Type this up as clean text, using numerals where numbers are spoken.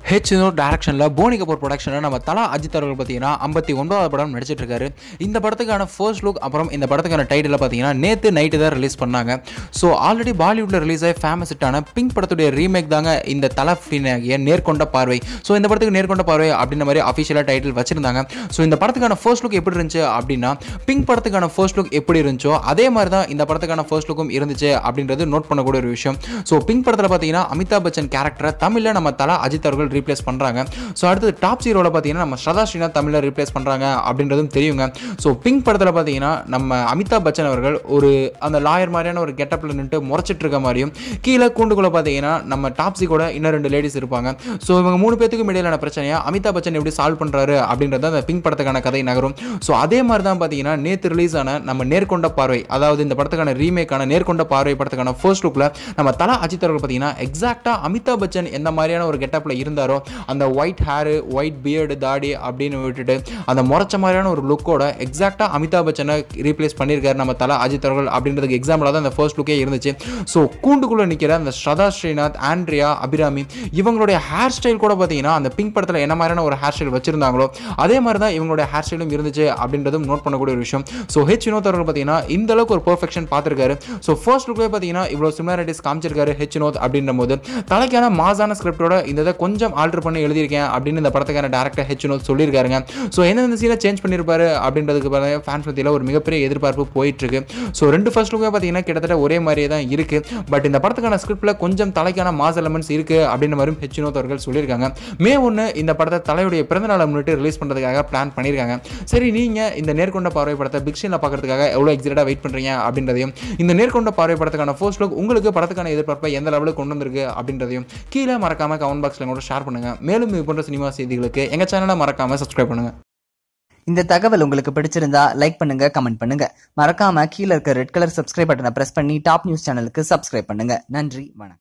ஹெச்னோ டைரக்ஷனில் போனி கபூர் ப்ரொடக்ஷனில் நம்ம தலா அஜித் அவர்கள் பார்த்தீங்கன்னா 59வது படம் நடிச்சிட்டு இருக்காரு. இந்த படத்துக்கான ஃபர்ஸ்ட் லுக் அப்புறம் இந்த படத்துக்கான டைட்டில் பார்த்தீங்கன்னா நேற்று நைட்டு தான் ரிலீஸ் பண்ணாங்க. ஸோ ஆல்ரெடி பாலிவுட்டில் ரிலீஸ் ஆகி ஃபேமஸ் ஹிட்டான பிங்க் படத்துடைய ரீமேக் தாங்க இந்த தலா ஃபினாகிய நேர்கொண்ட பார்வை. ஸோ இந்த படத்துக்கு நேர்கொண்ட பார்வை அப்படின்ற மாதிரி அஃபிஷியலாக டைட்டில் வச்சிருந்தாங்க. ஸோ இந்த படத்துக்கான ஃபர்ஸ்ட் லுக் எப்படி இருந்துச்சு அப்படின்னா பிங்க் படத்துக்கான ஃபர்ஸ்ட் லுக் எப்படி இருந்துச்சோ அதே மாதிரி தான் இந்த படத்துக்கான ஃபர்ஸ்ட் லுக்கும் இருந்துச்சு அப்படின்றது நோட் பண்ணக்கூடிய ஒரு விஷயம். ஸோ பிங்க் படத்தில் பார்த்தீங்கன்னா அமிதாப் பச்சன் கேரக்டரை தமிழில் நம்ம தலா அஜித் அவர்கள் ரீப்ளேஸ் பண்ணுறாங்க. ஸோ அடுத்து டாப் ஹீரோவில் பார்த்தீங்கன்னா நம்ம ஸ்ரதா ஸ்ரீநாத் தமிழில் ரீப்ளேஸ் பண்ணுறாங்க அப்படின்றதும் தெரியுங்க. ஸோ பிங்க் படத்தில் பார்த்தீங்கன்னா நம்ம அமிதாப் பச்சன் அவர்கள் ஒரு அந்த லாயர் மாதிரியான ஒரு கெட்டப்பில் நின்று முறைச்சிட்டு இருக்க மாதிரியும் கீழே கூண்டுக்குள்ளே பார்த்தீங்கன்னா நம்ம டாப்ஸி கூட இன்னும் 2 லேடிஸ் இருப்பாங்க. ஸோ இவங்க 3 பேத்துக்கும் இடையிலான பிரச்சனையை அமிதாப் பச்சன் எப்படி சால்வ் பண்ணுறாரு அப்படின்றது அந்த பிங்க் படத்துக்கான கதை நகரும். ஸோ அதே மாதிரி தான் பார்த்தீங்கன்னா நேற்று ரிலீஸ் ஆன நம்ம நேர்கொண்ட பார்வை, அதாவது இந்த படத்துக்கான ரீமேக்கான நேர்கொண்ட பார்வை படத்துக்கான ஃபர்ஸ்ட் லுக்கில் நம்ம தலா அஜித் அவர்கள் பார்த்தீங்கன்னா எக்ஸாக்டாக அமிதாப் பச்சன் எந்த மாதிரியான ஒரு கெட்டப்பில் இருந்தாரோ அந்த ஒயிட் ஹேரு, ஒயிட் பியர்டு, தாடி அப்படின்னு விட்டுட்டு அந்த முறைச்ச மாதிரியான ஒரு லுக்கோட எக்ஸாக்டாக அமிதாப் பச்சனை ரீப்ளேஸ் பண்ணியிருக்காரு நம்ம தலா அஜித் அவர்கள் அப்படின்றதுக்கு எக்ஸாம்பிளாக தான் அந்த ஃபர்ஸ்ட் லுக்கே இருந்துச்சு. ஸோ கூண்டுக்குள்ளே நிற்கிற அந்த ஸ்ரதா ஸ்ரீநாத், ஆண்ட்ரியா, அபிராமி இவங்களுடைய ஹேர் ஸ்டைல் கூட பார்த்தீங்கன்னா அந்த பிங்க் படத்தில் என்ன மாதிரியான ஒரு ஹேர் ஸ்டைல் வச்சிருந்தாங்களோ அதே மாதிரி தான் இவங்களுடைய ஹேர் ஸ்டைலும் இருந்துச்சு அப்படின்றதும் நோட் பண்ணக்கூடிய ஒரு விஷயம். ஸோ ஹெச் வினோத் அவர்கள் பார்த்தீங்கன்னா இந்த அளவுக்கு ஒரு பெர்ஃபெக்ஷன் பார்த்துருக்காரு. ஸோ ஃபர்ஸ்ட் லுக்லேயே பார்த்தீங்கன்னா இவ்வளோ சிமிலாரிட்டிஸ் காமிச்சிருக்காரு ஹெச் வினோத் அப்படின்ற போது தலைக்கான மாசான ஸ்கிரிப்டோட இந்த கொஞ்சம் ஆல்டர் பண்ணி எழுதியிருக்கேன் அப்படின்னு இந்த படத்துக்கான டேரக்டர் ஹெச் வினோத் சொல்லியிருக்காருங்க. ஸோ எந்தெந்த சீனை சேஞ்ச் பண்ணியிருப்பாரு அப்படின்றதுக்கு பார்த்தீங்கன்னா ஃபேன்ஸ் மத்தியில் ஒரு மிகப்பெரிய எதிர்பார்ப்பு போயிட்டு இருக்கு. ஸோ 2 ஃபர்ஸ்ட் லுக்கே பார்த்தீங்கன்னா கிட்டத்தட்ட ஒரே மாதிரியே தான் இருக்கு. பட் இந்த படத்துக்கான ஸ்கிரிப்டில் கொஞ்சம் தலைக்கான மாஸ் எலமெண்ட்ஸ் இருக்கு அப்படின்ற மாதிரி ஹெச் வினோத் அவர்கள் சொல்லியிருக்காங்க. மே 1 இந்த படத்தை தலையுடைய பிறந்தநாளை முன்னிட்டு ரிலீஸ் பண்ணுறதுக்காக பிளான் பண்ணியிருக்காங்க. சரி, நீங்கள் இந்த நேர்கொண்ட பார்வை படத்தை பிக் ஸ்க்ரீனில் பார்க்கறதுக்காக எவ்வளோ எக்ஸைட்டடாக வெயிட் பண்ணுறீங்க அப்படின்றதையும் இந்த நேர்கொண்ட பார்வை படத்துக்கான ஃபர்ஸ்ட் லுக் உங்களுக்கு படத்துக்கான எதிர்பார்ப்பை எந்த லெவலுக்கு கொண்டு வந்திருக்கு அப்படின்றதையும் கீழே மறக்காம கமெண்ட் பாக்ஸில் கூட ஷேர் பண்ணுங்க. மேலும் இது போன்ற சினிமா செய்திகளுக்கு எங்க சேனலை மறக்காம சப்ஸ்கிரைப் பண்ணுங்க. இந்த தகவல் உங்களுக்கு பிடிச்சிருந்தா லைக் பண்ணுங்க, கமெண்ட் பண்ணுங்க. மறக்காம கீழே இருக்க ரெட் கலர் சப்ஸ்கிரைப் பட்டனை பிரஸ் பண்ணி டாப் நியூஸ் சேனலுக்கு சப்ஸ்கிரைப் பண்ணுங்க. நன்றி, வணக்கம்.